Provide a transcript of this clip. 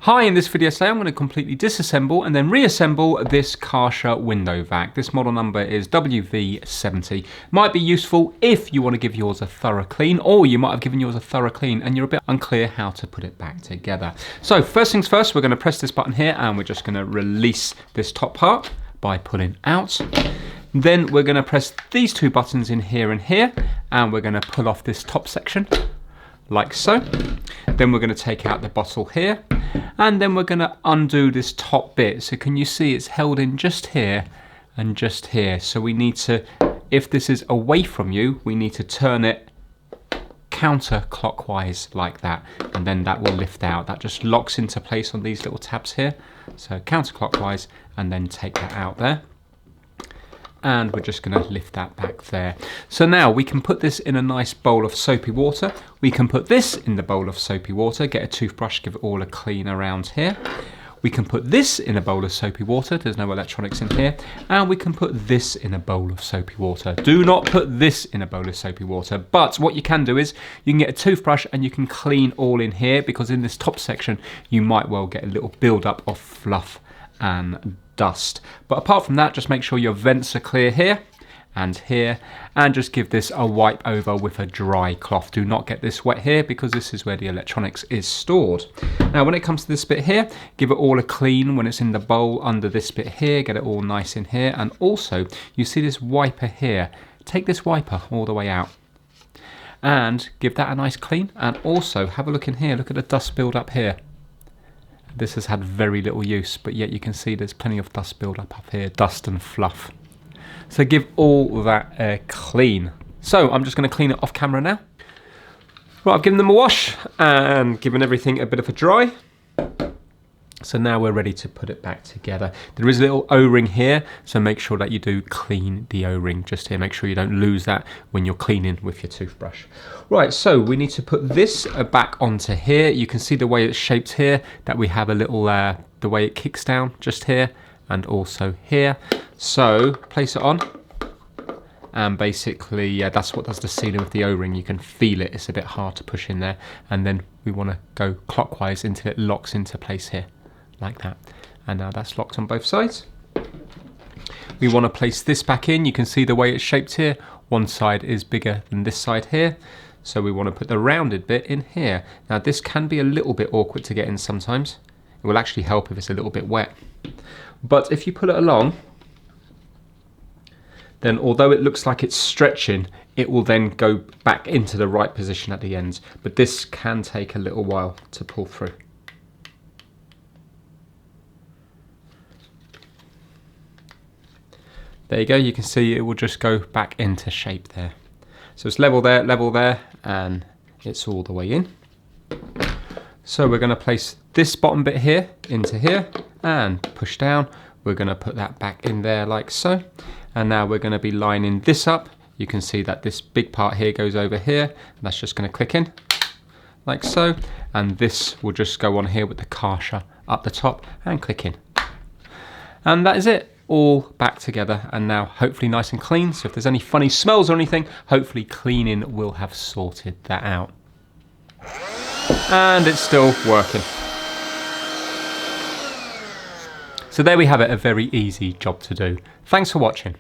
Hi, in this video today I'm going to completely disassemble and then reassemble this Karcher window vac. This model number is WV70. Might be useful if you want to give yours a thorough clean, or you might have given yours a thorough clean and you're a bit unclear how to put it back together. So first things first, we're going to press this button here and we're just going to release this top part by pulling out. Then we're going to press these two buttons in here and here, and we're going to pull off this top section like so. Then we're going to take out the bottle here, and then we're going to undo this top bit. So can you see it's held in just here and just here. So we need to, if this is away from you, we need to turn it counterclockwise like that, and then that will lift out. That just locks into place on these little tabs here. So counterclockwise, and then take that out there. And we're just going to lift that back there. So now we can put this in a nice bowl of soapy water. We can put this in the bowl of soapy water, get a toothbrush, give it all a clean around here. We can put this in a bowl of soapy water, there's no electronics in here, and we can put this in a bowl of soapy water. Do not put this in a bowl of soapy water, but what you can do is you can get a toothbrush and you can clean all in here, because in this top section you might well get a little build-up of fluff and dust. But apart from that, just make sure your vents are clear here, and just give this a wipe over with a dry cloth. Do not get this wet here, because this is where the electronics is stored. Now when it comes to this bit here, give it all a clean when it's in the bowl under this bit here, get it all nice in here. And also you see this wiper here, take this wiper all the way out and give that a nice clean. And also have a look in here, look at the dust build up here. This has had very little use, but yet you can see there's plenty of dust build up here, dust and fluff. So give all that a clean. So I'm just going to clean it off camera now. Right, I've given them a wash and given everything a bit of a dry. So now we're ready to put it back together. There is a little O-ring here, so make sure that you do clean the O-ring just here. Make sure you don't lose that when you're cleaning with your toothbrush. Right, so we need to put this back onto here. You can see the way it's shaped here, that we have a little, the way it kicks down just here and also here. So place it on, and basically that's what does the sealing with the O-ring. You can feel it, it's a bit hard to push in there, and then we want to go clockwise until it locks into place here like that. And now that's locked on both sides. We want to place this back in. You can see the way it's shaped here, one side is bigger than this side here, so we want to put the rounded bit in here. Now this can be a little bit awkward to get in sometimes. It will actually help if it's a little bit wet, but if you pull it along, then although it looks like it's stretching, it will then go back into the right position at the ends. But this can take a little while to pull through. There you go, you can see it will just go back into shape there. So it's level there, and it's all the way in. So we're going to place this bottom bit here into here and push down. We're going to put that back in there like so. And now we're going to be lining this up. You can see that this big part here goes over here, and that's just going to click in like so. And this will just go on here with the Karcher up the top and click in. And that is it. All back together, and now hopefully nice and clean. So if there's any funny smells or anything, hopefully cleaning will have sorted that out. And it's still working. So there we have it, a very easy job to do. Thanks for watching.